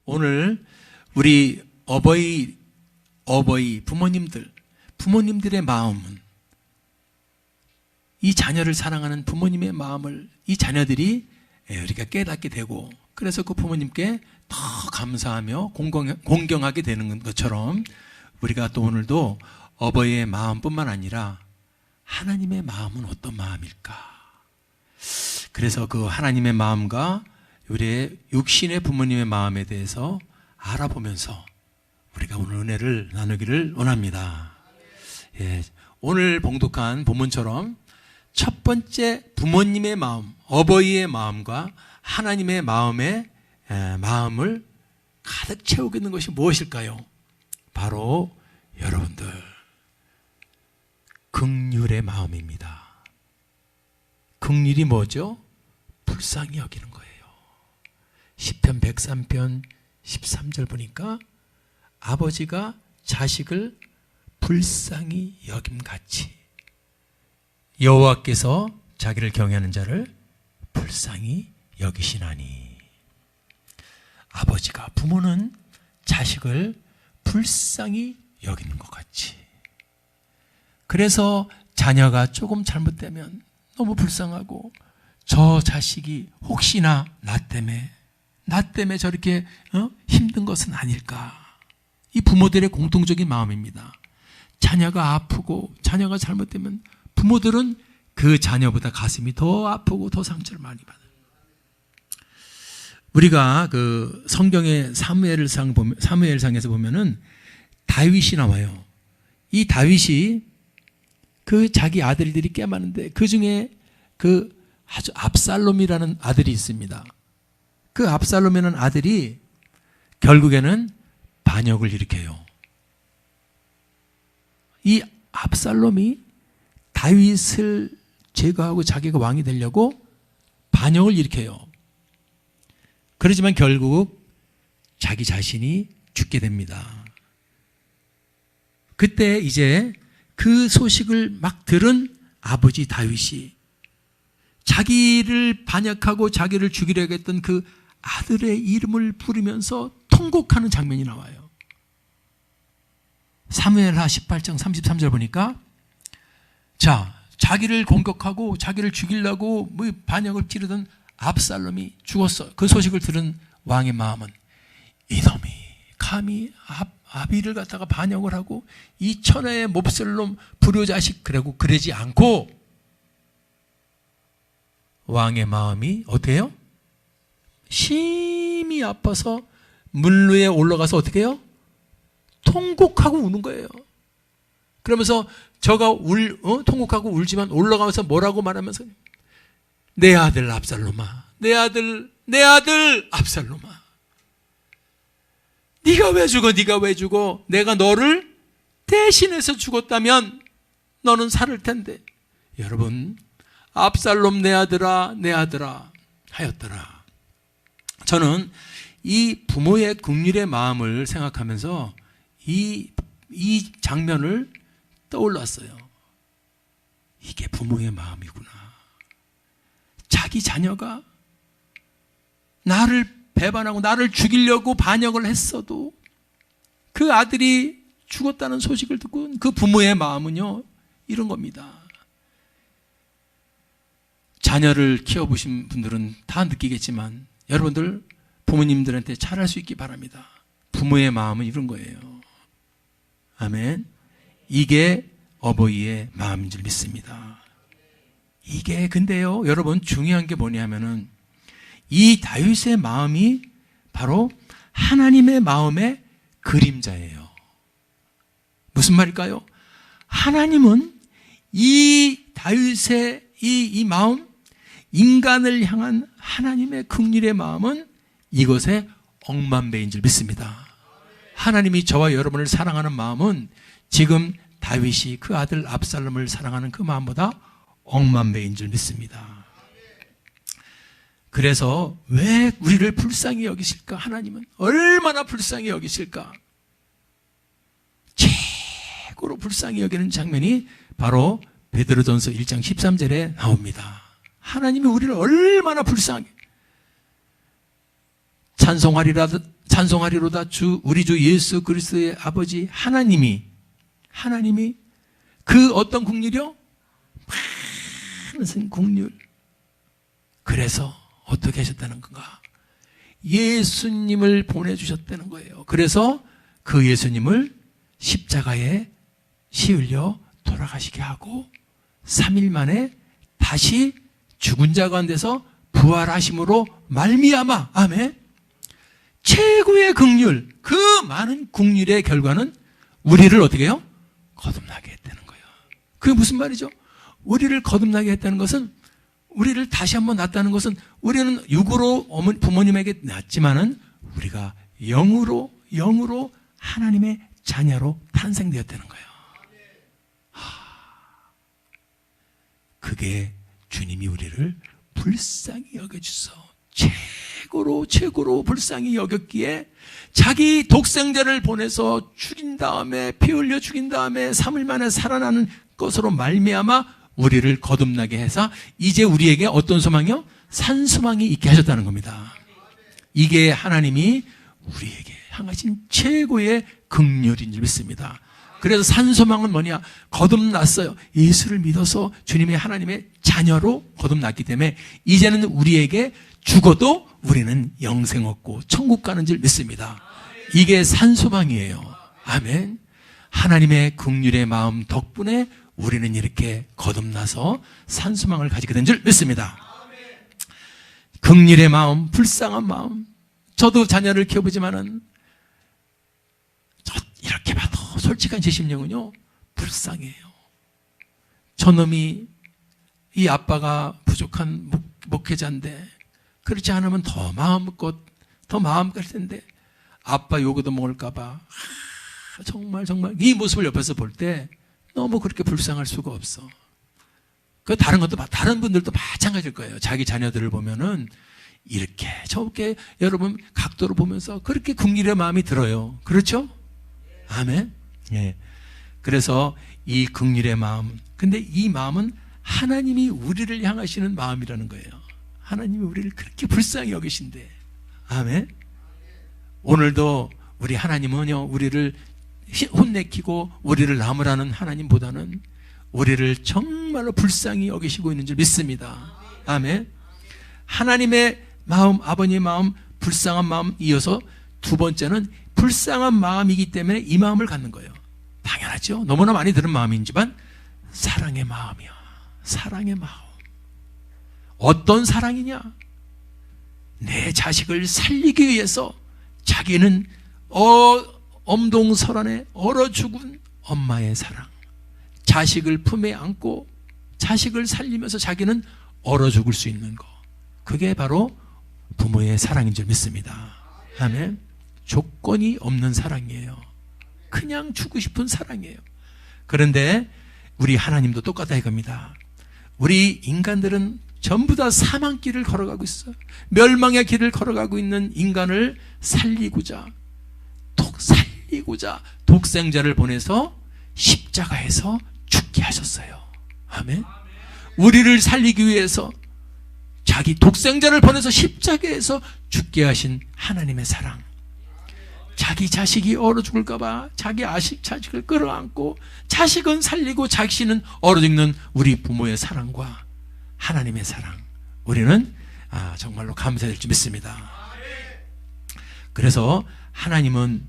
오늘 우리 어버이 부모님들의 마음은, 이 자녀를 사랑하는 부모님의 마음을 이 자녀들이 우리가 깨닫게 되고, 그래서 그 부모님께 더 감사하며 공경하게 되는 것처럼 우리가 또 오늘도 어버이의 마음뿐만 아니라 하나님의 마음은 어떤 마음일까? 그래서 그 하나님의 마음과 우리의 육신의 부모님의 마음에 대해서 알아보면서 우리가 오늘 은혜를 나누기를 원합니다. 예, 오늘 봉독한 본문처럼 첫 번째 부모님의 마음, 어버이의 마음과 하나님의 마음을 가득 채우고 있는 것이 무엇일까요? 바로 여러분들 긍휼의 마음입니다. 긍휼이 뭐죠? 불쌍히 여기는 거예요. 시편 103편 13절 보니까 아버지가 자식을 불쌍히 여김같이 여호와께서 자기를 경외하는 자를 불쌍히 여기시나니. 아버지가, 부모는 자식을 불쌍히 여기는 것 같이. 그래서 자녀가 조금 잘못되면 너무 불쌍하고, 저 자식이 혹시나 나 때문에 저렇게 힘든 것은 아닐까. 이 부모들의 공통적인 마음입니다. 자녀가 아프고 자녀가 잘못되면 부모들은 그 자녀보다 가슴이 더 아프고 더 상처를 많이 받아요. 우리가 그 성경의 사무엘상에서 보면은 다윗이 나와요. 이 다윗이 그 자기 아들들이 꽤 많은데 그 중에 그 아주 압살롬이라는 아들이 있습니다. 그 압살롬이라는 아들이 결국에는 반역을 일으켜요. 이 압살롬이 다윗을 제거하고 자기가 왕이 되려고 반역을 일으켜요. 그렇지만 결국 자기 자신이 죽게 됩니다. 그때 이제 그 소식을 막 들은 아버지 다윗이 자기를 반역하고 자기를 죽이려고 했던 그 아들의 이름을 부르면서 통곡하는 장면이 나와요. 사무엘하 18장 33절 보니까, 자, 자기를 공격하고 자기를 죽이려고 반역을 찌르던 압살롬이 죽었어. 그 소식을 들은 왕의 마음은, 이놈이 감히 아비를 갖다가 반역을 하고 이 천하의 몹쓸 놈 불효자식, 그러지 않고 왕의 마음이 어때요? 심히 아파서 문루에 올라가서 어떻게 해요? 통곡하고 우는 거예요. 그러면서 저가 통곡하고 울지만 올라가면서 뭐라고 말하면서, 내 아들 압살롬아, 내 아들 압살롬아, 네가 왜 죽어? 내가 너를 대신해서 죽었다면 너는 살을 텐데. 여러분, 압살롬 내 아들아 하였더라. 저는 이 부모의 긍휼의 마음을 생각하면서 이 장면을 떠올랐어요. 이게 부모의 마음이구나. 자기 자녀가 나를 배반하고 나를 죽이려고 반역을 했어도 그 아들이 죽었다는 소식을 듣고 그 부모의 마음은요, 이런 겁니다. 자녀를 키워보신 분들은 다 느끼겠지만 여러분들 부모님들한테 잘할 수 있기 바랍니다. 부모의 마음은 이런 거예요. 아멘. 이게 어버이의 마음인 줄 믿습니다. 이게 근데요, 여러분 중요한 게 뭐냐면은 이 다윗의 마음이 바로 하나님의 마음의 그림자예요. 무슨 말일까요? 하나님은 이 다윗의 이 마음, 인간을 향한 하나님의 긍휼의 마음은 이것의 억만배인 줄 믿습니다. 하나님이 저와 여러분을 사랑하는 마음은 지금 다윗이 그 아들 압살롬을 사랑하는 그 마음보다 억만배인 줄 믿습니다. 그래서 왜 우리를 불쌍히 여기실까? 하나님은 얼마나 불쌍히 여기실까? 최고로 불쌍히 여기는 장면이 바로 베드로전서 1장 13절에 나옵니다. 하나님이 우리를 얼마나 불쌍하게, 찬송하리로다. 우리 주 예수 그리스도의 아버지 하나님이 그 어떤 국률이요? 많은 국률. 그래서 어떻게 하셨다는 건가? 예수님을 보내주셨다는 거예요. 그래서 그 예수님을 십자가에 휘을려 돌아가시게 하고 3일 만에 다시 죽은 자 가운데서 부활하심으로 말미암아, 아멘, 최고의 긍휼, 그 많은 긍휼의 결과는 우리를 어떻게 해요? 거듭나게 했다는 거예요. 그게 무슨 말이죠? 우리를 거듭나게 했다는 것은, 우리를 다시 한번 낳았다는 것은, 우리는 육으로 부모님에게 낳았지만은 우리가 영으로 하나님의 자녀로 탄생되었다는 거예요. 그게 주님이 우리를 불쌍히 여겨주소 최고로 불쌍히 여겼기에 자기 독생자를 보내서 죽인 다음에, 피 흘려 죽인 다음에 3일 만에 살아나는 것으로 말미암아 우리를 거듭나게 해서 이제 우리에게 어떤 소망이요? 산소망이 있게 하셨다는 겁니다. 이게 하나님이 우리에게 향하신 최고의 긍휼인 줄 믿습니다. 그래서 산소망은 뭐냐? 거듭났어요. 예수를 믿어서 주님의 하나님의 자녀로 거듭났기 때문에 이제는 우리에게 죽어도 우리는 영생 얻고 천국 가는 줄 믿습니다. 이게 산소망이에요. 아멘. 하나님의 긍휼의 마음 덕분에 우리는 이렇게 거듭나서 산소망을 가지게 된 줄 믿습니다. 긍휼의 마음, 불쌍한 마음. 저도 자녀를 키워보지만은 이렇게 봐도 솔직한 제 심령은요, 불쌍해요. 저놈이, 이 아빠가 부족한 목회자인데 그렇지 않으면 더 마음껏 갈 텐데 아빠 요거도 먹을까봐 정말 이 모습을 옆에서 볼 때 너무 그렇게 불쌍할 수가 없어. 그 다른 분들도 마찬가지일 거예요. 자기 자녀들을 보면은 이렇게 저렇게 여러분 각도로 보면서 그렇게 긍휼의 마음이 들어요. 그렇죠? 아멘. 예. 그래서 이 긍휼의 마음, 근데 이 마음은 하나님이 우리를 향하시는 마음이라는 거예요. 하나님이 우리를 그렇게 불쌍히 여기신대. 아멘. 오늘도 우리 하나님은요, 우리를 혼내키고 우리를 나무라는 하나님보다는 우리를 정말로 불쌍히 여기시고 있는 줄 믿습니다. 아멘. 하나님의 마음, 아버님의 마음, 불쌍한 마음, 이어서 두 번째는 불쌍한 마음이기 때문에 이 마음을 갖는 거예요. 당연하죠. 너무나 많이 들은 마음이지만 사랑의 마음이야. 사랑의 마음. 어떤 사랑이냐? 내 자식을 살리기 위해서 자기는 엄동설안에 얼어 죽은 엄마의 사랑, 자식을 품에 안고 자식을 살리면서 자기는 얼어 죽을 수 있는 거, 그게 바로 부모의 사랑인 줄 믿습니다. 아멘. 조건이 없는 사랑이에요. 그냥 주고 싶은 사랑이에요. 그런데 우리 하나님도 똑같다 이겁니다. 우리 인간들은 전부 다 사망길을 걸어가고 있어요. 멸망의 길을 걸어가고 있는 인간을 살리고자 독생자를 보내서 십자가에서 죽게 하셨어요. 아멘. 우리를 살리기 위해서 자기 독생자를 보내서 십자가에서 죽게 하신 하나님의 사랑. 자기 자식이 얼어 죽을까봐 자기 자식을 끌어안고 자식은 살리고 자신은 얼어 죽는 우리 부모의 사랑과 하나님의 사랑, 우리는 정말로 감사할 줄 믿습니다. 그래서 하나님은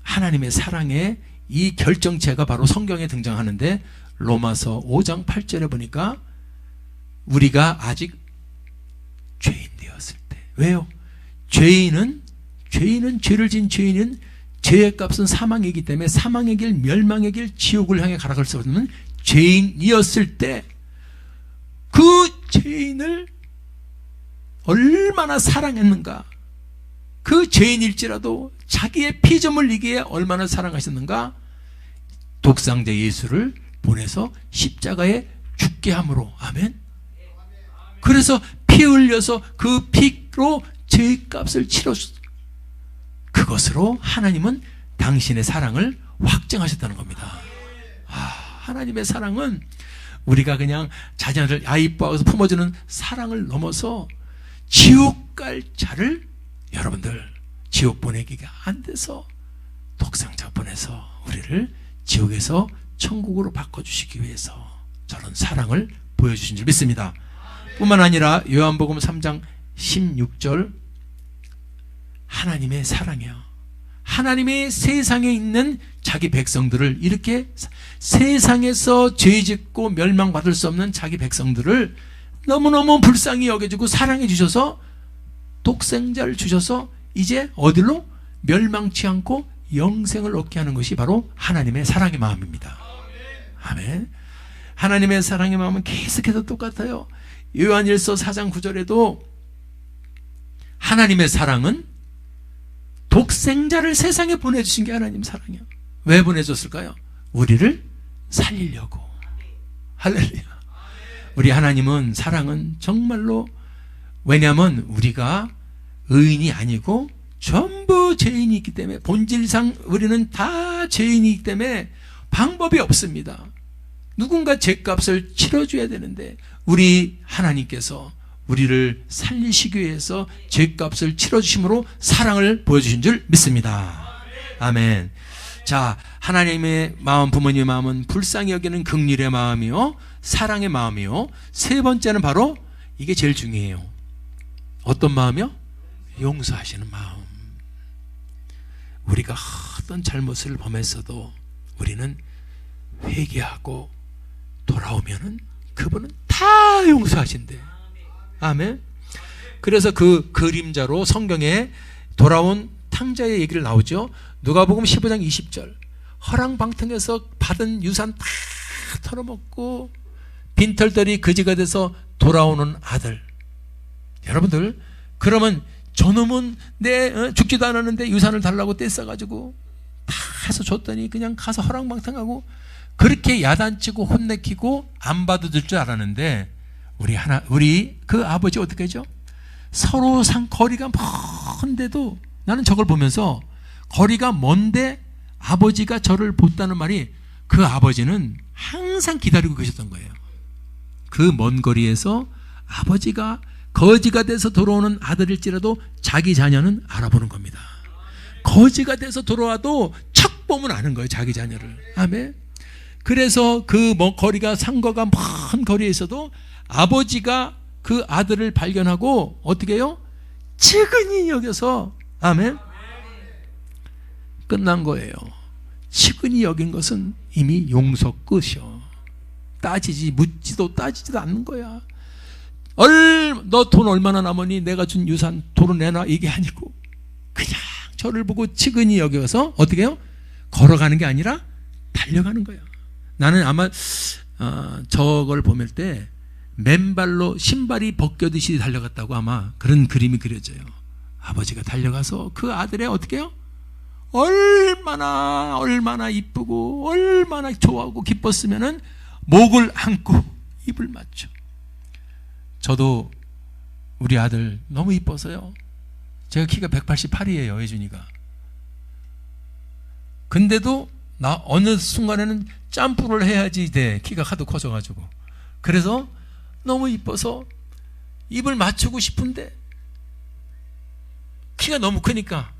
하나님의 사랑의 이 결정체가 바로 성경에 등장하는데, 로마서 5장 8절에 보니까 우리가 아직 죄인 되었을 때, 왜요? 죄인은 죄를 진 죄인은 죄의 값은 사망이기 때문에 사망의 길, 멸망의 길, 지옥을 향해 가라갈 수 없는 죄인이었을 때 그 죄인을 얼마나 사랑했는가, 그 죄인일지라도 자기의 피좀 흘리기에 얼마나 사랑하셨는가, 독생자 예수를 보내서 십자가에 죽게 함으로. 아멘. 그래서 피 흘려서 그 피로 죄값을 치러줬어요. 그것으로 하나님은 당신의 사랑을 확증하셨다는 겁니다. 하나님의 사랑은 우리가 그냥 자녀를 이뻐하고서 품어주는 사랑을 넘어서 지옥 갈 자를, 여러분들 지옥 보내기가 안 돼서 독생자 보내서 우리를 지옥에서 천국으로 바꿔주시기 위해서 저런 사랑을 보여주신 줄 믿습니다. 뿐만 아니라 요한복음 3장 16절 하나님의 사랑이요, 하나님의 세상에 있는 자기 백성들을, 이렇게 세상에서 죄짓고 멸망받을 수 없는 자기 백성들을 너무너무 불쌍히 여겨주고 사랑해 주셔서 독생자를 주셔서 이제 어디로? 멸망치 않고 영생을 얻게 하는 것이 바로 하나님의 사랑의 마음입니다. 아멘. 하나님의 사랑의 마음은 계속해서 똑같아요. 요한일서 4장 9절에도 하나님의 사랑은 독생자를 세상에 보내주신 게 하나님 사랑이에요. 왜 보내줬을까요? 우리를 살리려고. 할렐루야. 우리 하나님은 사랑은 정말로, 왜냐하면 우리가 의인이 아니고 전부 죄인이 있기 때문에, 본질상 우리는 다 죄인이기 때문에 방법이 없습니다. 누군가 죄값을 치러줘야 되는데 우리 하나님께서 우리를 살리시기 위해서 죄값을 치러주심으로 사랑을 보여주신 줄 믿습니다. 아멘. 자, 하나님의 마음, 부모님의 마음은 불쌍히 여기는 긍휼의 마음이요, 사랑의 마음이요, 세 번째는 바로 이게 제일 중요해요. 어떤 마음이요? 용서하시는 마음. 우리가 어떤 잘못을 범했어도 우리는 회개하고 돌아오면은 그분은 다 용서하신대. 아멘. 그래서 그 그림자로 성경에 돌아온 탕자의 얘기를 나오죠. 누가복음 15장 20절. 허랑방탕에서 받은 유산 다 털어먹고 빈털터리 거지가 돼서 돌아오는 아들. 여러분들, 그러면 저놈은 내 죽지도 않았는데 유산을 달라고 떼써가지고 다 해서 줬더니 그냥 가서 허랑방탕하고 그렇게 야단치고 혼내키고 안 받아줄 줄 알았는데, 우리 그 아버지 어떻게 하죠? 서로 거리가 먼데도, 나는 저걸 보면서 거리가 먼데 아버지가 저를 봤다는 말이, 그 아버지는 항상 기다리고 계셨던 거예요. 그 먼 거리에서 아버지가 거지가 돼서 돌아오는 아들일지라도 자기 자녀는 알아보는 겁니다. 거지가 돼서 돌아와도 척 보면 아는 거예요, 자기 자녀를. 아멘. 그래서 그 거리가 상거가 먼 거리에 있어도 아버지가 그 아들을 발견하고 어떻게 해요? 측은히 여겨서, 아멘, 끝난 거예요. 측은히 여긴 것은 이미 용서 끝이요. 묻지도 따지지도 않는 거야. 너 돈 얼마나 남으니 내가 준 유산 도로 내놔, 이게 아니고 그냥 저를 보고 측은히 여겨서 어떻게 해요? 걸어가는 게 아니라 달려가는 거야. 나는 아마 저걸 보낼 때 맨발로 신발이 벗겨듯이 달려갔다고 아마 그런 그림이 그려져요. 아버지가 달려가서 그 아들의 어떻게 해요? 얼마나 이쁘고 얼마나 좋아하고 기뻤으면은 목을 안고 입을 맞춰. 저도 우리 아들 너무 이뻐서요. 제가 키가 188이에요, 예준이가. 근데도 나 어느 순간에는 점프를 해야지 돼. 키가 하도 커져가지고. 그래서 너무 이뻐서 입을 맞추고 싶은데 키가 너무 크니까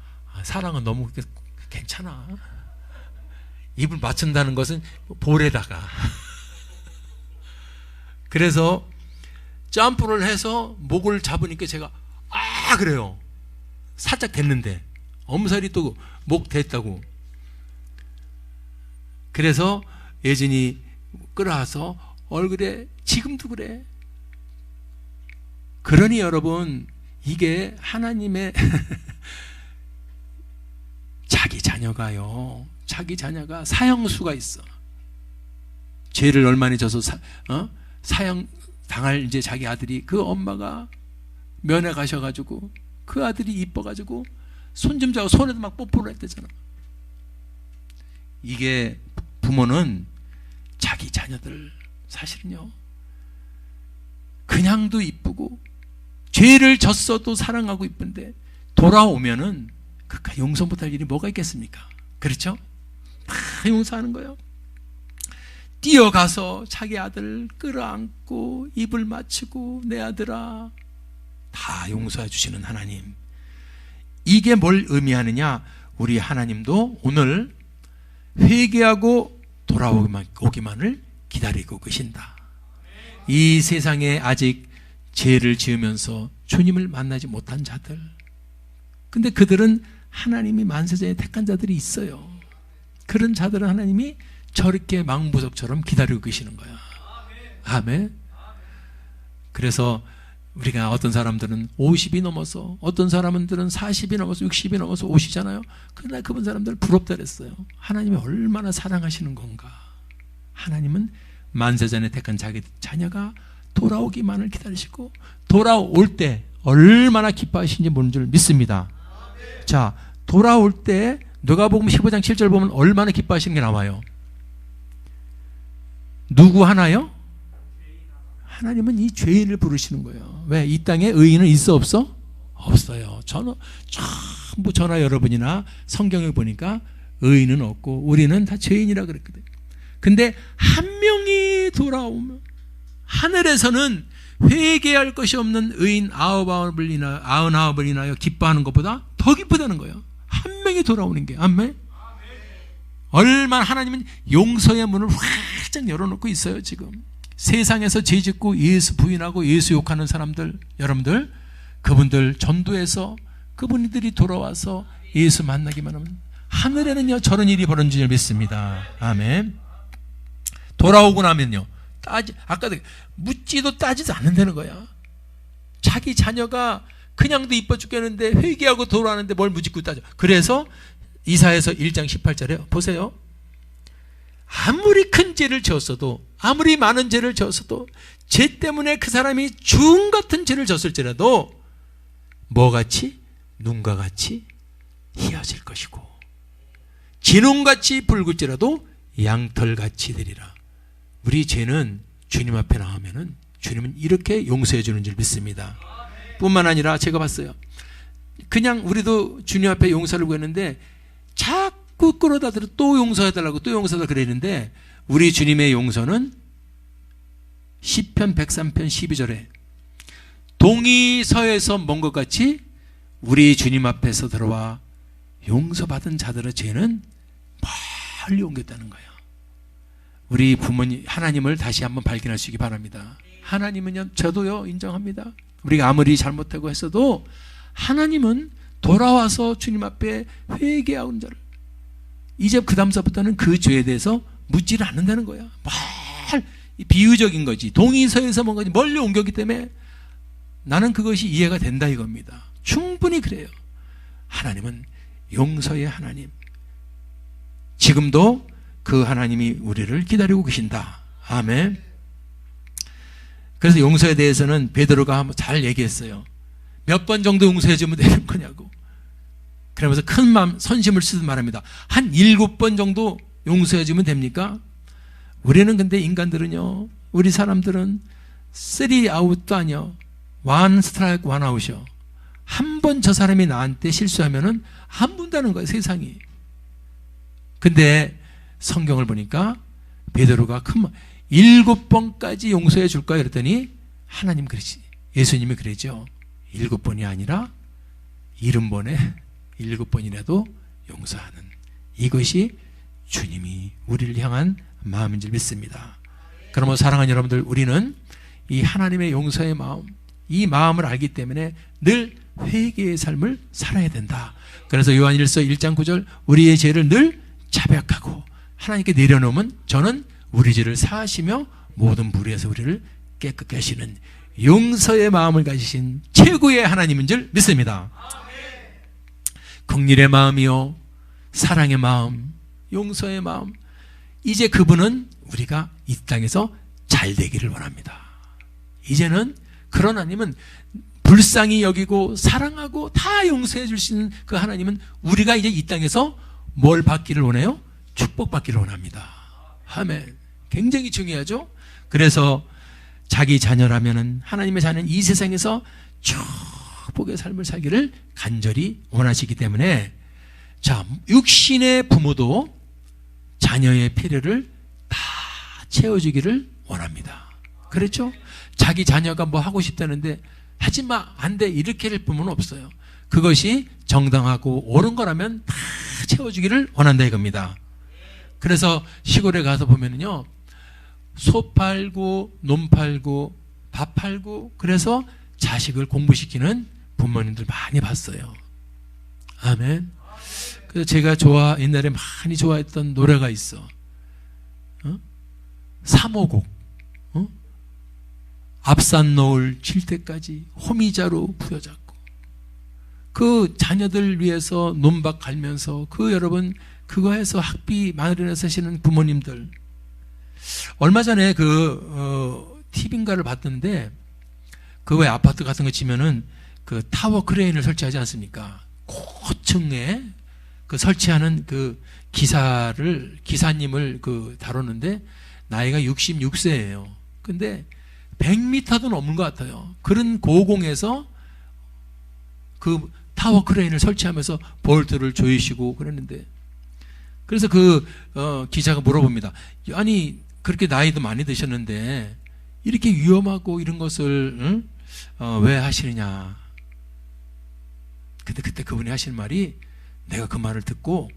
사랑은 너무 괜찮아. 입을 맞춘다는 것은 볼에다가. 그래서 점프를 해서 목을 잡으니까 제가 그래요. 살짝 됐는데 엄살이 또 목 됐다고. 그래서 예진이 끌어와서 얼굴에 지금도 그래. 그러니 여러분, 이게 하나님의 자기 자녀가 사형수가 있어. 죄를 얼마나 져서 사형 당할 이제 자기 아들이, 그 엄마가 면회 가셔가지고 그 아들이 이뻐가지고 손 좀 잡고 손에도 막 뽀뽀를 했대잖아. 이게 부모는 자기 자녀들 사실은요, 그냥도 이쁘고 죄를 졌어도 사랑하고 이쁜데 돌아오면은 그까지 용서 못할 일이 뭐가 있겠습니까? 그렇죠? 다 용서하는 거예요. 뛰어가서 자기 아들을 끌어안고 입을 맞추고, 내 아들아, 다 용서해 주시는 하나님. 이게 뭘 의미하느냐? 우리 하나님도 오늘 회개하고 돌아오기만을 기다리고 계신다. 이 세상에 아직 죄를 지으면서 주님을 만나지 못한 자들, 근데 그들은 하나님이 만세전에 택한 자들이 있어요. 그런 자들은 하나님이 저렇게 망부석처럼 기다리고 계시는 거야. 아멘. 그래서 우리가 어떤 사람들은 50이 넘어서, 어떤 사람들은 40이 넘어서, 60이 넘어서 오시잖아요. 그러나 그분 사람들 부럽다 그랬어요. 하나님이 얼마나 사랑하시는 건가. 하나님은 만세전에 택한 자기 자녀가 돌아오기만을 기다리시고 돌아올 때 얼마나 기뻐하시는지 모르는 줄 믿습니다. 자, 돌아올 때 누가복음 15장 7절 보면 얼마나 기뻐하시는 게 나와요. 누구 하나요? 하나님은 이 죄인을 부르시는 거예요. 왜? 이 땅에 의인은 있어 없어? 없어요. 전부 저나 여러분이나 성경을 보니까 의인은 없고 우리는 다 죄인이라 그랬거든요. 근데 한 명이 돌아오면 하늘에서는 회개할 것이 없는 의인 99을 인하여 기뻐하는 것보다 더 기쁘다는 거예요. 한 명이 돌아오는 게. 아멘. 얼마나 하나님은 용서의 문을 활짝 열어놓고 있어요. 지금 세상에서 죄짓고 예수 부인하고 예수 욕하는 사람들, 여러분들 그분들 전도해서 그분들이 돌아와서 예수 만나기만 하면 하늘에는요 저런 일이 벌어진 줄 믿습니다. 아멘. 돌아오고 나면요 아까도 묻지도 따지도 않는다는 거야. 자기 자녀가 그냥도 이뻐 죽겠는데 회개하고 돌아오는데 뭘 묻고 따져. 그래서 이사야서 1장 18절에 보세요. 아무리 큰 죄를 지었어도, 아무리 많은 죄를 지었어도, 죄 때문에 그 사람이 중 같은 죄를 졌을지라도 뭐같이? 눈과 같이 희어질 것이고 진홍같이 붉을지라도 양털같이 되리라. 우리 죄는 주님 앞에 나오면은 주님은 이렇게 용서해 주는 줄 믿습니다. 뿐만 아니라 제가 봤어요. 그냥 우리도 주님 앞에 용서를 구했는데 자꾸 끌어다 들어 또 용서해달라고 또 용서해달라고 그랬는데 우리 주님의 용서는 시편 103편 12절에 동이 서에서 먼 것 같이 우리 주님 앞에서 들어와 용서받은 자들의 죄는 멀리 옮겼다는 거예요. 우리 부모님 하나님을 다시 한번 발견할 수 있기 바랍니다. 하나님은요, 저도요 인정합니다. 우리가 아무리 잘못하고 했어도 하나님은 돌아와서 주님 앞에 회개하는 자를 이제 그 다음서부터는 그 죄에 대해서 묻지를 않는다는 거야. 비유적인 거지. 동이서에서 뭔가 멀리 옮겼기 때문에 나는 그것이 이해가 된다 이겁니다. 충분히 그래요. 하나님은 용서의 하나님. 지금도 그 하나님이 우리를 기다리고 계신다. 아멘. 그래서 용서에 대해서는 베드로가 잘 얘기했어요. 몇 번 정도 용서해 주면 되는 거냐고. 그러면서 큰 마음, 선심을 쓰듯 말합니다. 한 7번 정도 용서해 주면 됩니까? 우리는 근데 인간들은요, 우리 사람들은 3아웃도 아니요, 1 스트라이크 1 아웃이요. 한 번 저 사람이 나한테 실수하면은 안 본다는 거예요, 세상이. 근데 성경을 보니까 베드로가 7번까지 용서해 줄까? 그랬더니 하나님 그러지, 예수님이 그러죠. 7번이 아니라 70번에 7번이라도 용서하는, 이것이 주님이 우리를 향한 마음인 줄 믿습니다. 그러면 사랑하는 여러분들, 우리는 이 하나님의 용서의 마음, 이 마음을 알기 때문에 늘 회개의 삶을 살아야 된다. 그래서 요한일서 1장 9절, 우리의 죄를 늘 자백하고 하나님께 내려놓으면 저는 우리 죄를 사하시며 모든 불의에서 우리를 깨끗게 하시는 용서의 마음을 가지신 최고의 하나님인 줄 믿습니다. 긍휼의 마음이요, 사랑의 마음, 용서의 마음, 이제 그분은 우리가 이 땅에서 잘 되기를 원합니다. 이제는 그런 하나님은 불쌍히 여기고 사랑하고 다 용서해 줄 수 있는 그 하나님은 우리가 이제 이 땅에서 뭘 받기를 원해요? 축복받기를 원합니다. 아멘. 굉장히 중요하죠. 그래서 자기 자녀라면은, 하나님의 자녀는 이 세상에서 축복의 삶을 살기를 간절히 원하시기 때문에, 자, 육신의 부모도 자녀의 필요를 다 채워주기를 원합니다. 그렇죠? 자기 자녀가 뭐 하고 싶다는데 하지마, 안 돼, 이렇게 할 부모는 없어요. 그것이 정당하고 옳은 거라면 다 채워주기를 원한다 이겁니다. 그래서 시골에 가서 보면은요, 소 팔고 논 팔고 밥 팔고 그래서 자식을 공부시키는 부모님들 많이 봤어요. 아멘. 그래서 제가 옛날에 많이 좋아했던 노래가 있어. 삼오곡. 앞산 노을 질 때까지 호미자로 부여잡고 그 자녀들 위해서 논밭 갈면서 여러분 그거 해서 학비 마련해 사시는 부모님들. 얼마 전에 TV인가를 봤던데 그 왜 아파트 같은 거 치면은 그 타워 크레인을 설치하지 않습니까? 고층에 설치하는 기사님을 다루는데 나이가 66세예요. 근데 100m도 넘는 것 같아요. 그런 고공에서 타워 크레인을 설치하면서 볼트를 조이시고 그랬는데, 그래서 기자가 물어봅니다. 아니, 그렇게 나이도 많이 드셨는데 이렇게 위험하고 이런 것을 왜 하시느냐. 근데 그때 그분이 하신 말이, 내가 그 말을 듣고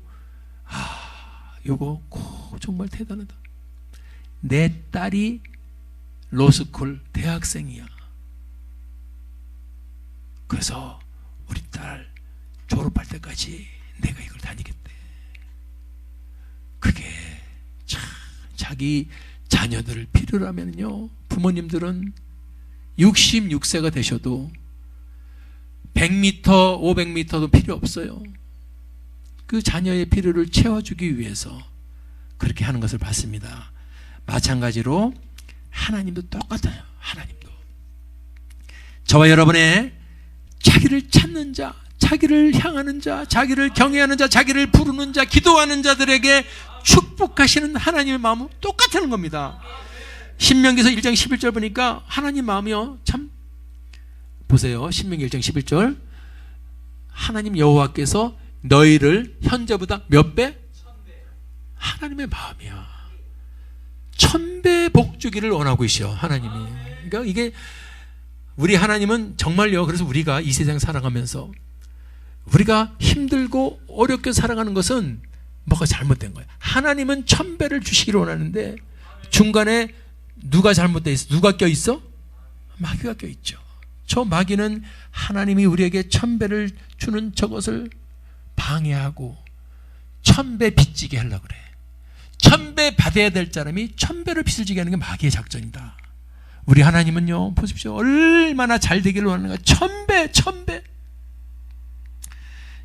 요거 정말 대단하다. 내 딸이 로스쿨 대학생이야. 그래서 우리 딸 졸업할 때까지 내가 이걸 다니겠대. 그게 참 자기 자녀들을 필요로 하면요, 부모님들은 66세가 되셔도 100m, 500m도 필요 없어요. 그 자녀의 필요를 채워주기 위해서 그렇게 하는 것을 봤습니다. 마찬가지로 하나님도 똑같아요. 하나님도 저와 여러분의 자기를 찾는 자, 자기를 향하는 자, 자기를 경외하는 자, 자기를 부르는 자, 기도하는 자들에게 축복하시는 하나님의 마음은 똑같다는 겁니다. 신명기서 1장 11절 보니까 하나님 마음이요, 참 보세요. 신명기 1장 11절, 하나님 여호와께서 너희를 현재보다 몇 배? 하나님의 마음이야. 1000배 복 주기를 원하고 있어 하나님이. 그러니까 이게 우리 하나님은 정말요, 그래서 우리가 이 세상 살아가면서 우리가 힘들고 어렵게 살아가는 것은 뭐가 잘못된 거예요. 하나님은 1000배를 주시기를 원하는데 중간에 누가 잘못되어 있어? 누가 껴있어? 마귀가 껴있죠. 저 마귀는 하나님이 우리에게 1000배를 주는 저것을 방해하고 1000배 빚지게 하려고 그래. 1000배 받아야 될 사람이 1000배를 빚을 지게 하는 게 마귀의 작전이다. 우리 하나님은요, 보십시오. 얼마나 잘 되기를 원하는가. 1000배, 1000배.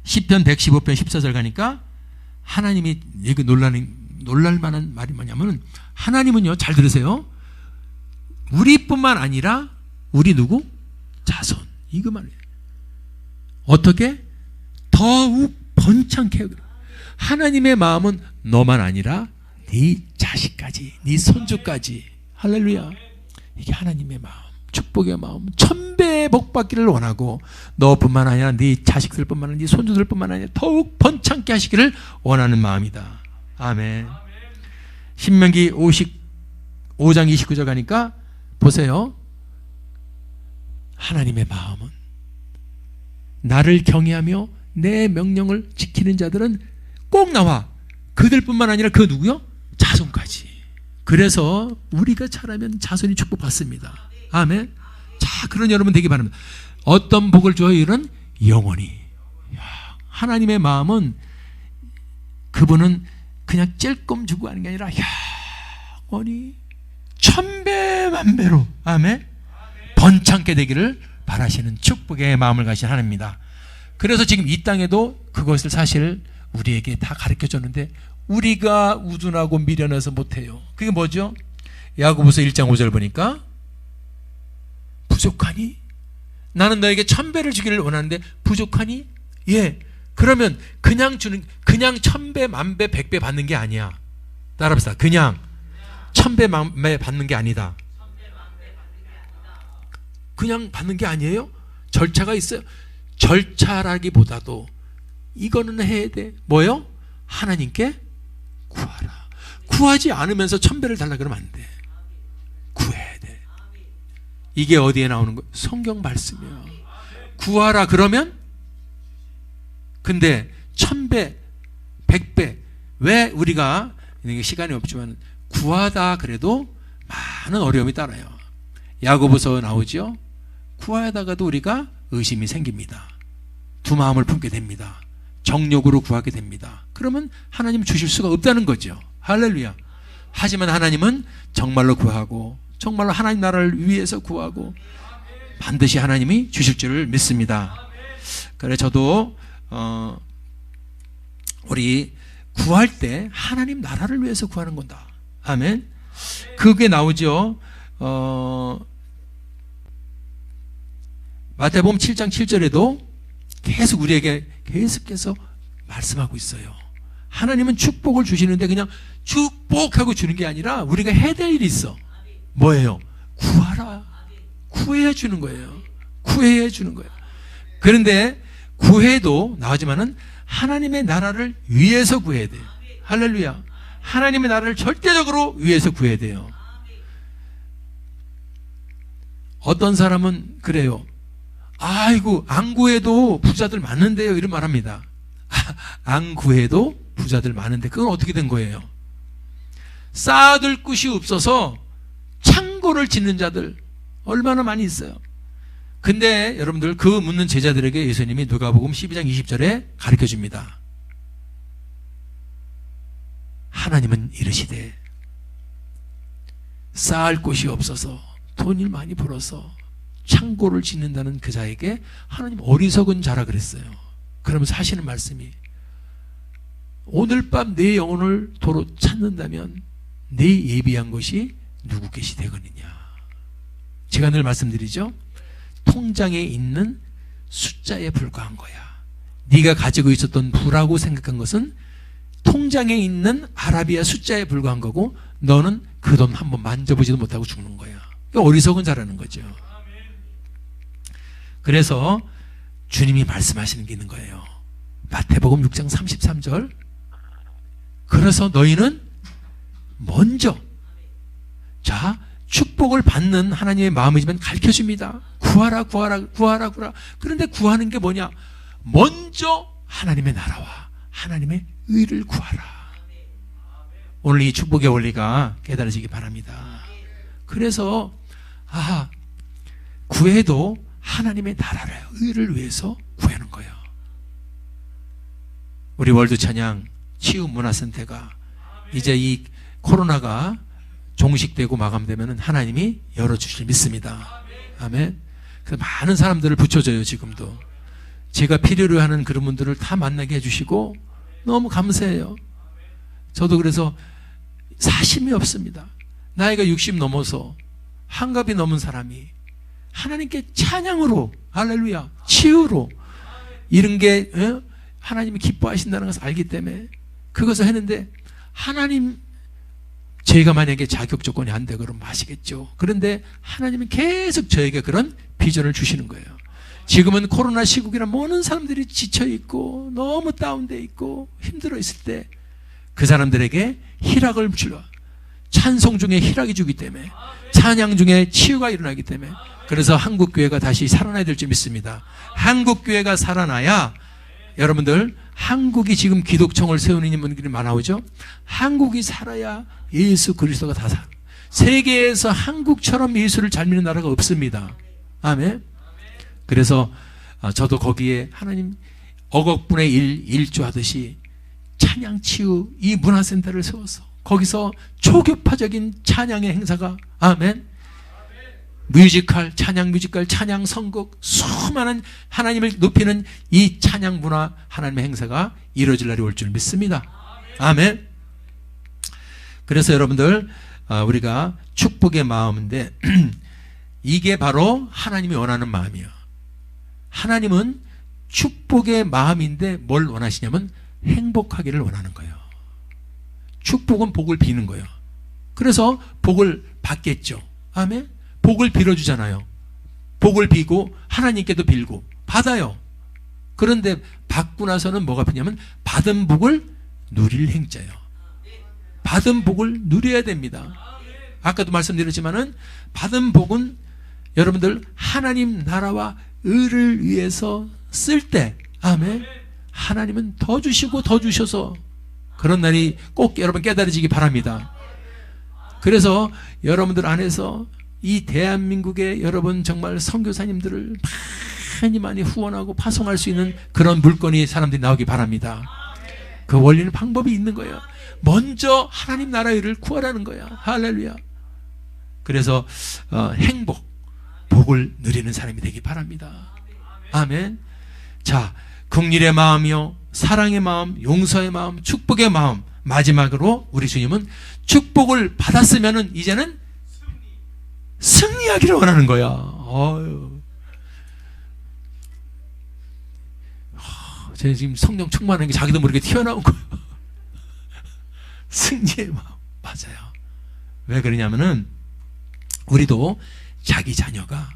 시편 115편 14절 가니까 하나님이 이거 놀랄 만한 말이 뭐냐면, 하나님은요, 잘 들으세요. 우리뿐만 아니라 우리 누구? 자손. 이거 말이에요. 어떻게? 더욱 번창케 하기를. 하나님의 마음은 너만 아니라 네 자식까지, 네 손주까지. 할렐루야. 이게 하나님의 마음, 축복의 마음. 1000배 복 받기를 원하고, 너뿐만 아니라 네 자식들뿐만 아니라 네 손주들뿐만 아니라 더욱 번창케 하시기를 원하는 마음이다. 아멘. 신명기 5장 29절 가니까 보세요. 하나님의 마음은 나를 경외하며 내 명령을 지키는 자들은 꼭 나와. 그들뿐만 아니라 그 누구요? 자손까지. 그래서 우리가 잘하면 자손이 축복받습니다. 아멘. 자, 그런 여러분 되기 바랍니다. 어떤 복을 줘요? 이런 영원히. 하나님의 마음은, 그분은 그냥 찔끔 주고 하는 게 아니라 영원히 1000배 만배로, 아멘, 번창케 되기를 바라시는 축복의 마음을 가진 하나님입니다. 그래서 지금 이 땅에도 그것을 사실 우리에게 다 가르쳐 줬는데 우리가 우둔하고 미련해서 못해요. 그게 뭐죠? 야고보서 1장 5절 보니까, 부족하니? 나는 너에게 1000배를 주기를 원하는데 부족하니? 예. 그러면 그냥 1000배, 만배, 100배 받는 게 아니야. 따라합시다. 그냥 1000배, 만배 받는 게 아니다. 그냥 받는 게 아니에요? 절차가 있어요. 절차라기보다도 이거는 해야 돼. 뭐요? 하나님께 구하라. 구하지 않으면서 1000배를 달라 그러면 안 돼. 구해야 돼. 이게 어디에 나오는 거예요? 성경 말씀이야. 구하라 그러면 근데 1000배, 100배. 왜 우리가 시간이 없지만 구하다 그래도 많은 어려움이 따라요. 야고보서 나오죠. 구하다가도 우리가 의심이 생깁니다. 두 마음을 품게 됩니다. 정욕으로 구하게 됩니다. 그러면 하나님 주실 수가 없다는 거죠. 할렐루야. 하지만 하나님은 정말로 구하고 정말로 하나님 나라를 위해서 구하고 반드시 하나님이 주실 줄을 믿습니다. 그래 저도 우리 구할 때 하나님 나라를 위해서 구하는 건다. 아멘. 그게 나오죠. 마태복음 7장 7절에도 계속 우리에게 계속해서 말씀하고 있어요. 하나님은 축복을 주시는데 그냥 축복하고 주는 게 아니라 우리가 해야 될 일이 있어. 뭐예요? 구하라. 구해야 주는 거예요. 구해야 주는 거예요. 그런데 구해도 나오지만은 하나님의 나라를 위해서 구해야 돼요. 할렐루야. 하나님의 나라를 절대적으로 위해서 구해야 돼요. 어떤 사람은 그래요. 아이고 안 구해도 부자들 많은데요. 이런 말합니다. 안 구해도 부자들 많은데 그건 어떻게 된 거예요? 쌓아둘 곳이 없어서 창고를 짓는 자들 얼마나 많이 있어요. 근데 여러분들 그 묻는 제자들에게 예수님이 누가복음 12장 20절에 가르쳐 줍니다. 하나님은 이르시되 쌓을 곳이 없어서 돈을 많이 벌어서 창고를 짓는다는 그 자에게 하나님 어리석은 자라 그랬어요. 그러면서 하시는 말씀이 오늘 밤 내 영혼을 도로 찾는다면 네 예비한 것이 누구 것이 되거니냐. 제가 늘 말씀드리죠. 통장에 있는 숫자에 불과한 거야. 네가 가지고 있었던 부라고 생각한 것은 통장에 있는 아라비아 숫자에 불과한 거고 너는 그 돈 한번 만져보지도 못하고 죽는 거야. 어리석은 자라는 거죠. 그래서 주님이 말씀하시는 게 있는 거예요. 마태복음 6장 33절. 그래서 너희는 먼저 자 축복을 받는 하나님의 마음이지만 가르쳐줍니다. 구하라 구하라 구하라 구하라. 그런데 구하는 게 뭐냐? 먼저 하나님의 나라와 하나님의 의를 구하라. 오늘 이 축복의 원리가 깨달으시기 바랍니다. 그래서 구해도 하나님의 나라를 의를 위해서 구하는 거예요. 우리 월드 찬양 치유문화센터가 이제 이 코로나가 종식되고 마감되면 하나님이 열어주실 믿습니다. 아멘. 그래서 많은 사람들을 붙여줘요. 지금도 제가 필요로 하는 그런 분들을 다 만나게 해주시고 너무 감사해요. 저도 그래서 사심이 없습니다. 나이가 60 넘어서 한갑이 넘은 사람이 하나님께 찬양으로 할렐루야 치유로 이런 게 하나님이 기뻐하신다는 것을 알기 때문에 그것을 했는데 하나님 저희가 만약에 자격 조건이 안 되고 그러면 아시겠죠. 그런데 하나님은 계속 저에게 그런 비전을 주시는 거예요. 지금은 코로나 시국이라 모든 사람들이 지쳐있고 너무 다운되어 있고 힘들어 있을 때 그 사람들에게 희락을 주려 찬송 중에 희락이 주기 때문에 찬양 중에 치유가 일어나기 때문에 그래서 한국교회가 다시 살아나야 될 줄 믿습니다. 한국교회가 살아나야 여러분들 한국이 지금 기독청을 세우는 분들이 많아오죠. 한국이 살아야 예수 그리스도가 다 살아. 세계에서 한국처럼 예수를 잘 믿는 나라가 없습니다. 아멘. 그래서 저도 거기에 하나님 억억분의 1 일조하듯이 찬양 치유 이 문화센터를 세워서 거기서 초교파적인 찬양의 행사가 아멘. 뮤지컬, 찬양 뮤지컬, 찬양 선곡 수많은 하나님을 높이는 이 찬양 문화 하나님의 행사가 이루어질 날이 올 줄 믿습니다. 아멘. 그래서 여러분들 우리가 축복의 마음인데 이게 바로 하나님이 원하는 마음이에요. 하나님은 축복의 마음인데 뭘 원하시냐면 행복하기를 원하는 거예요. 축복은 복을 비는 거예요. 그래서 복을 받겠죠. 아멘. 복을 빌어주잖아요. 복을 비고 하나님께도 빌고 받아요. 그런데 받고 나서는 뭐가 필요하냐면 받은 복을 누릴 행자예요. 받은 복을 누려야 됩니다. 아까도 말씀드렸지만은 받은 복은 여러분들 하나님 나라와 의를 위해서 쓸 때 아멘. 하나님은 더 주시고 더 주셔서 그런 날이 꼭 여러분 깨달아지기 바랍니다. 그래서 여러분들 안에서 이 대한민국의 여러분 정말 선교사님들을 많이 후원하고 파송할 수 있는 그런 물건이 사람들이 나오기 바랍니다. 그 원리는 방법이 있는 거예요. 먼저 하나님 나라 일을 구하라는 거야. 할렐루야. 그래서 행복, 복을 누리는 사람이 되기 바랍니다. 아멘. 자, 긍휼의 마음이요, 사랑의 마음, 용서의 마음, 축복의 마음. 마지막으로 우리 주님은 축복을 받았으면은 이제는 승리하기를 원하는 거야. 쟤 지금 성령 충만한 게 자기도 모르게 튀어나온 거예요. 승리의 마음. 맞아요. 왜 그러냐면은 우리도 자기 자녀가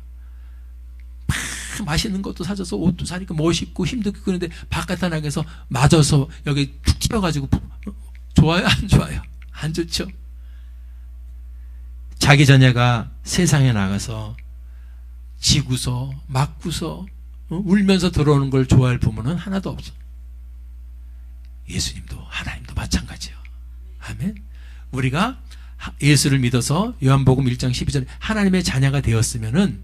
맛있는 것도 사줘서 옷도 사니까 멋있고 힘도 있고 그런데 바깥에 나가서 맞아서 여기 툭 튀어가지고 좋아요? 안 좋아요? 안 좋죠? 자기 자녀가 세상에 나가서 지고서 맞고서 울면서 들어오는 걸 좋아할 부모는 하나도 없어. 예수님도 하나님도 마찬가지예요. 아멘. 우리가 예수를 믿어서 요한복음 1장 12절에 하나님의 자녀가 되었으면은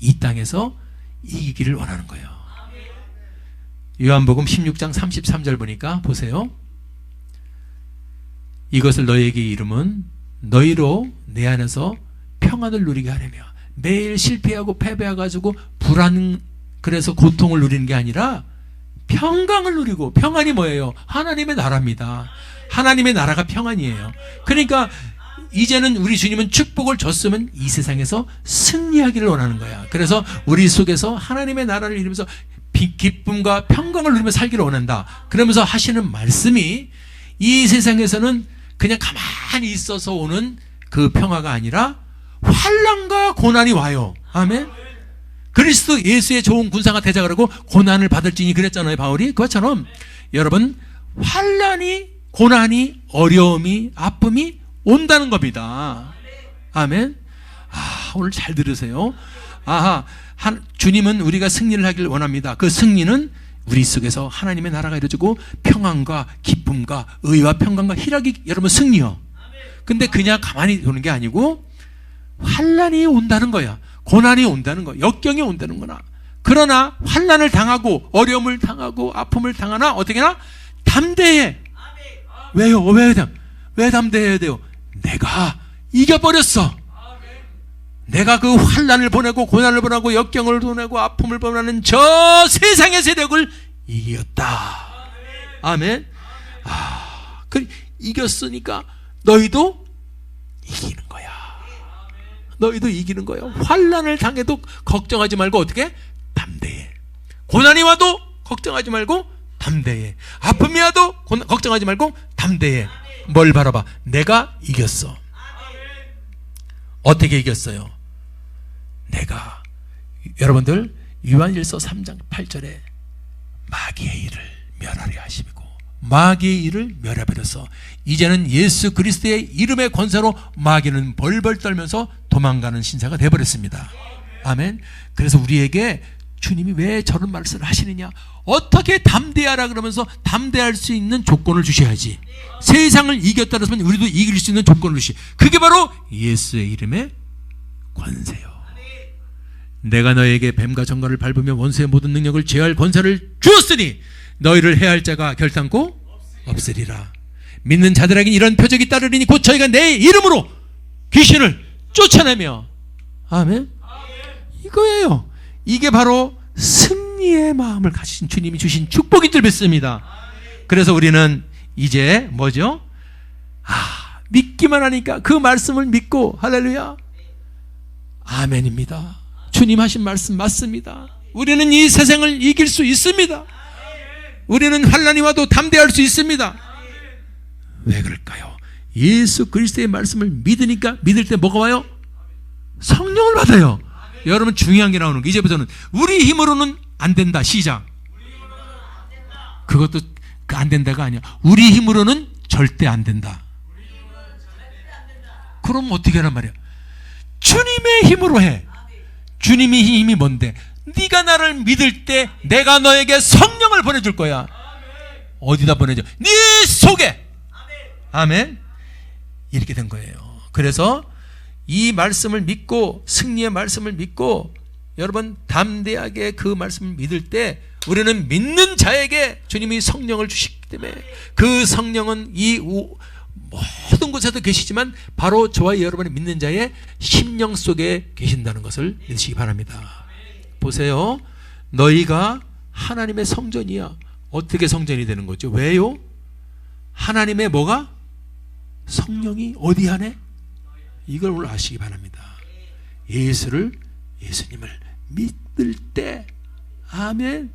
이 땅에서 이기기를 원하는 거예요. 요한복음 16장 33절 보니까 보세요. 이것을 너희에게 이름은 너희로 내 안에서 평안을 누리게 하려며. 매일 실패하고 패배해가지고 불안, 그래서 고통을 누리는 게 아니라 평강을 누리고. 평안이 뭐예요? 하나님의 나라입니다. 하나님의 나라가 평안이에요. 그러니까 이제는 우리 주님은 축복을 줬으면 이 세상에서 승리하기를 원하는 거야. 그래서 우리 속에서 하나님의 나라를 이루면서 기쁨과 평강을 누리며 살기를 원한다. 그러면서 하시는 말씀이 이 세상에서는 그냥 가만히 있어서 오는 그 평화가 아니라 환난과 고난이 와요. 아멘. 그리스도 예수의 좋은 군사가 되자 그러고 고난을 받을지니 그랬잖아요, 바울이. 그것처럼 여러분 환난이, 고난이, 어려움이, 아픔이 온다는 겁니다. 아멘. 오늘 잘 들으세요. 주님은 우리가 승리를 하길 원합니다. 그 승리는 우리 속에서 하나님의 나라가 이루어지고 평안과 기쁨과 의와 평강과 희락이 여러분 승리요. 근데 그냥 가만히 두는 게 아니고 환난이 온다는 거야. 고난이 온다는 거야. 역경이 온다는 거나. 그러나 환난을 당하고 어려움을 당하고 아픔을 당하나 어떻게 하나? 담대해. 왜요? 왜 담대해야 돼요? 내가 이겨버렸어. 내가 그 환난을 보내고 고난을 보내고 역경을 보내고 아픔을 보내는 저 세상의 세력을 이겼다. 아멘. 이겼으니까 너희도 이기는 거야. 너희도 이기는 거예요. 환난을 당해도 걱정하지 말고 어떻게? 담대해. 고난이 와도 걱정하지 말고 담대해. 아픔이 와도 걱정하지 말고 담대해. 뭘 바라봐? 내가 이겼어. 어떻게 이겼어요? 내가 여러분들 요한일서 3장 8절에 마귀의 일을 멸하려 하심이고 마귀의 일을 멸해버려서 이제는 예수 그리스도의 이름의 권세로 마귀는 벌벌 떨면서 도망가는 신사가 되어버렸습니다. 아멘. 그래서 우리에게 주님이 왜 저런 말씀을 하시느냐, 어떻게 담대하라 그러면서 담대할 수 있는 조건을 주셔야지. 세상을 이겼다 그러면 우리도 이길 수 있는 조건을 주시. 그게 바로 예수의 이름의 권세요. 내가 너에게 뱀과 정갈을 밟으며 원수의 모든 능력을 제어할 권세를 주었으니 너희를 해할 자가 결단코 없으리라. 믿는 자들에게는 이런 표적이 따르리니 곧 저희가 내 이름으로 귀신을 쫓아내며. 아멘. 이거예요. 이게 바로 승리의 마음을 가지신 주님이 주신 축복인 줄 믿습니다. 그래서 우리는 이제 뭐죠? 믿기만 하니까 그 말씀을 믿고 할렐루야. 아멘입니다. 주님 하신 말씀 맞습니다. 우리는 이 세상을 이길 수 있습니다. 우리는 환난이 와도 담대할 수 있습니다. 왜 그럴까요? 예수 그리스도의 말씀을 믿으니까 믿을 때 뭐가 와요? 성령을 받아요. 여러분 중요한 게 나오는 게 이제부터는 우리 힘으로는 안 된다. 시작. 그것도 안 된다가 아니야. 우리 힘으로는 절대 안 된다. 그럼 어떻게 하란 말이야? 주님의 힘으로 해. 주님의 힘이 뭔데? 네가 나를 믿을 때 내가 너에게 성령을 보내줄 거야. 어디다 보내죠? 네 속에. 아멘. 이렇게 된 거예요. 그래서 이 말씀을 믿고, 승리의 말씀을 믿고, 여러분 담대하게 그 말씀을 믿을 때 우리는 믿는 자에게 주님이 성령을 주시기 때문에, 그 성령은 이 모든 곳에도 계시지만 바로 저와 여러분이 믿는 자의 심령 속에 계신다는 것을 믿으시기 바랍니다. 보세요. 너희가 하나님의 성전이야. 어떻게 성전이 되는 거죠? 왜요? 하나님의 뭐가? 성령이 어디 안에? 이걸 오늘 아시기 바랍니다. 예수님을 믿을 때, 아멘.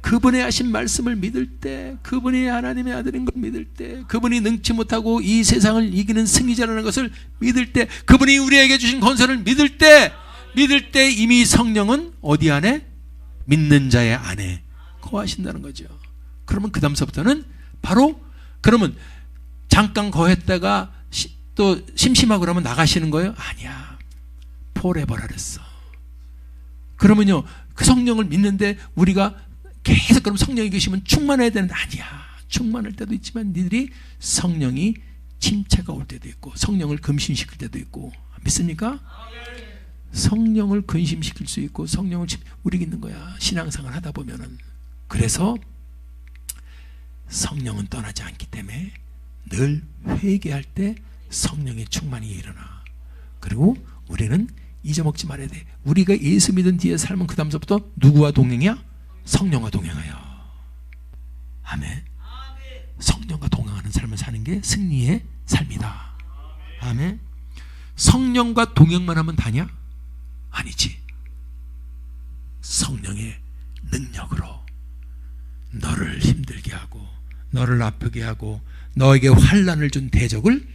그분의 하신 말씀을 믿을 때, 그분이 하나님의 아들인 걸 믿을 때, 그분이 능치 못하고 이 세상을 이기는 승리자라는 것을 믿을 때, 그분이 우리에게 주신 권세를 믿을 때 이미 성령은 어디 안에? 믿는 자의 안에 거하신다는 거죠. 그러면 그 다음서부터는 바로, 그러면 잠깐 거했다가 또 심심하고 그러면 나가시는 거예요? 아니야. forever라 그랬어. 그러면요, 그 성령을 믿는데 우리가 계속 그럼 성령이 계시면 충만해야 되는데, 아니야. 충만할 때도 있지만 니들이 성령이 침체가 올 때도 있고, 성령을 근심시킬 때도 있고. 믿습니까? 성령을 근심시킬 수 있고, 성령을 우리 있는 거야. 신앙생활 하다 보면은. 그래서 성령은 떠나지 않기 때문에 늘 회개할 때 성령의 충만이 일어나. 그리고 우리는 잊어먹지 말아야 돼. 우리가 예수 믿은 뒤에 삶은 그 다음서부터 누구와 동행이야? 성령과 동행하여. 아멘. 성령과 동행하는 삶을 사는 게 승리의 삶이다. 아멘. 성령과 동행만 하면 다냐? 아니지. 성령의 능력으로 너를 힘들게 하고, 너를 아프게 하고, 너에게 환난을 준 대적을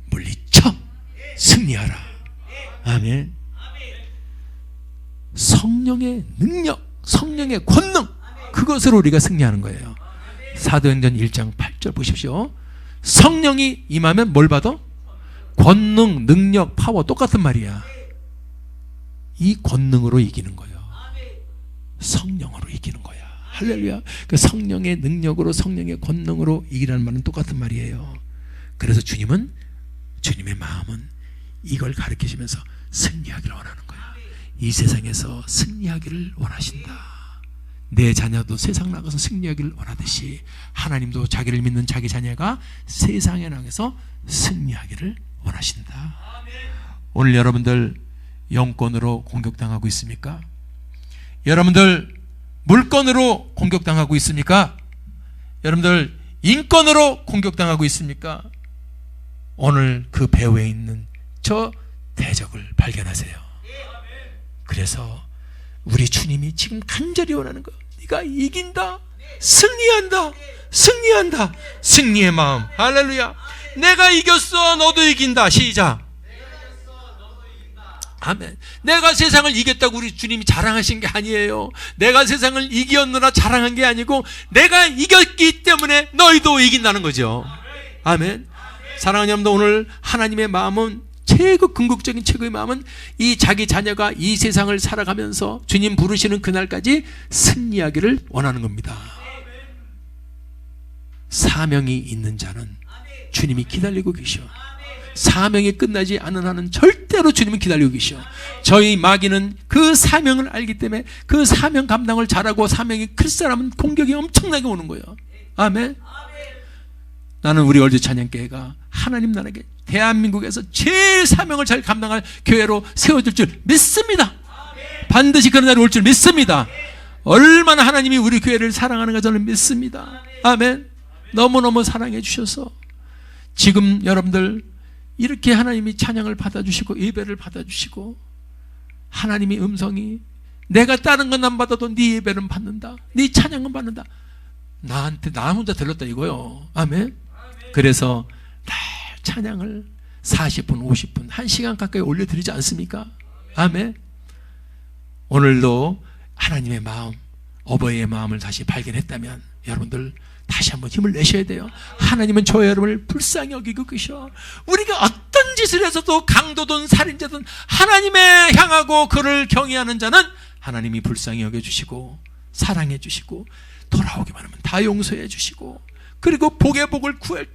물리쳐 승리하라. 아멘. 성령의 능력, 성령의 권능, 그것으로 우리가 승리하는 거예요. 사도행전 1장 8절 보십시오. 성령이 임하면 뭘 받아? 권능, 능력, 파워, 똑같은 말이야. 이 권능으로 이기는 거예요. 성령으로 이기는 거야. 할렐루야. 그 성령의 능력으로, 성령의 권능으로 이기라는 말은 똑같은 말이에요. 그래서 주님의 마음은 이걸 가르치시면서 승리하기를 원하는 거야. 이 세상에서 승리하기를 원하신다. 내 자녀도 세상 나가서 승리하기를 원하듯이 하나님도 자기를 믿는 자기 자녀가 세상에 나가서 승리하기를 원하신다. 오늘 여러분들 영권으로 공격당하고 있습니까? 여러분들 물건으로 공격당하고 있습니까? 여러분들 인권으로 공격당하고 있습니까? 오늘 그 배후에 있는 저 대적을 발견하세요. 그래서 우리 주님이 지금 간절히 원하는 거, 네가 이긴다, 승리한다, 승리한다. 승리의 마음. 할렐루야. 내가 이겼어, 너도 이긴다. 시작. 아멘. 내가 세상을 이겼다고 우리 주님이 자랑하신 게 아니에요. 내가 세상을 이겼느라 자랑한 게 아니고 내가 이겼기 때문에 너희도 이긴다는 거죠. 아멘. 사랑하는 여러분들, 오늘 하나님의 마음은 최고 궁극적인 최고의 마음은 이 자기 자녀가 이 세상을 살아가면서 주님 부르시는 그날까지 승리하기를 원하는 겁니다. 사명이 있는 자는 주님이 기다리고 계셔. 사명이 끝나지 않은 한은 절대로 주님은 기다리고 계셔. 저희 마귀는 그 사명을 알기 때문에 그 사명 감당을 잘하고 사명이 클 사람은 공격이 엄청나게 오는 거예요. 아멘. 나는 우리 월드 찬양교회가 하나님 나라에 대한민국에서 제일 사명을 잘 감당할 교회로 세워질 줄 믿습니다. 반드시 그런 날이 올 줄 믿습니다. 얼마나 하나님이 우리 교회를 사랑하는가 저는 믿습니다. 아멘. 너무너무 사랑해 주셔서 지금 여러분들 이렇게 하나님이 찬양을 받아주시고 예배를 받아주시고, 하나님의 음성이 내가 다른 건 안 받아도 네 예배는 받는다, 네 찬양은 받는다, 나한테 나 혼자 들렸다 이거요. 아멘. 그래서 날 찬양을 40분 50분 1시간 가까이 올려드리지 않습니까? 아멘. 오늘도 하나님의 마음, 어버이의 마음을 다시 발견했다면 여러분들 다시 한번 힘을 내셔야 돼요. 하나님은 저와 여러분을 불쌍히 여기고 계셔. 우리가 어떤 짓을 해서도 강도든 살인자든 하나님에 향하고 그를 경외하는 자는 하나님이 불쌍히 여겨주시고 사랑해 주시고 돌아오기만 하면 다 용서해 주시고, 그리고 복의 복을 구할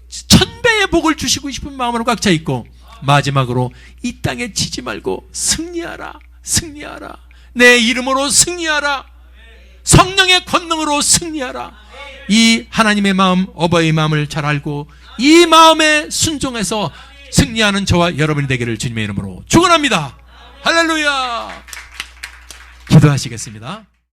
1000배의 복을 주시고 싶은 마음으로 꽉 차 있고, 마지막으로 이 땅에 지지 말고 승리하라, 승리하라, 내 이름으로 승리하라, 성령의 권능으로 승리하라. 이 하나님의 마음, 어버이의 마음을 잘 알고 이 마음에 순종해서 승리하는 저와 여러분이 되기를 주님의 이름으로 축원합니다. 할렐루야. 기도하시겠습니다.